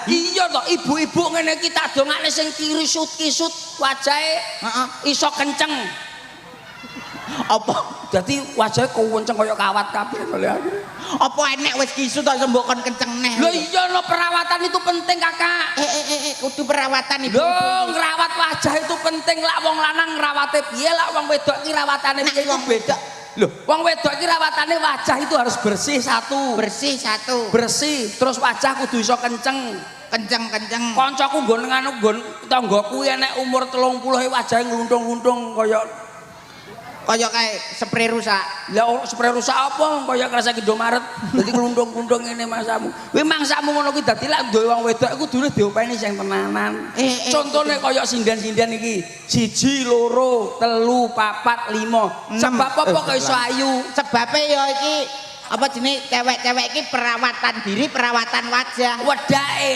Iya toh, ibu-ibu ngene iki tak dongakne sing kisut-kisut wajahe iso kenceng. Apa? Dadi wajahe kenceng kaya kawat kabeh lho. Apa enek wis kisut kok mbok kon kenceng neh. Lho iya no, perawatan itu penting Kakak. Kudu perawatan ibu. Lho ngrawat wajah itu penting. Lak wong lanang ngrawate piye, lak wong wedok ki rawatane piye itu beda. Lho, wong wedok ki rawatane wajah itu harus bersih satu. Bersih satu. Bersih, terus wajah kudu iso kenceng. Kenceng-kenceng. Kancaku nggon anu nggon tanggaku enek umur 30 wajahe ngluntung-luntung kaya kayak spray rusak. lah spray rusak apa kaya kerasa Indomaret dadi ngluntung-luntung ngene mangsamu. Kuwi mangsamu ngono kuwi dadi lak duwe wong wedok iku kudune diopeni sing tenanan. Contone kaya sindan-sindan iki 1 2 3 4 5. Sebab apa kok iso ayu? Sebabe ya iki apa jenenge cewek-cewek iki perawatan diri, perawatan wajah. Wedake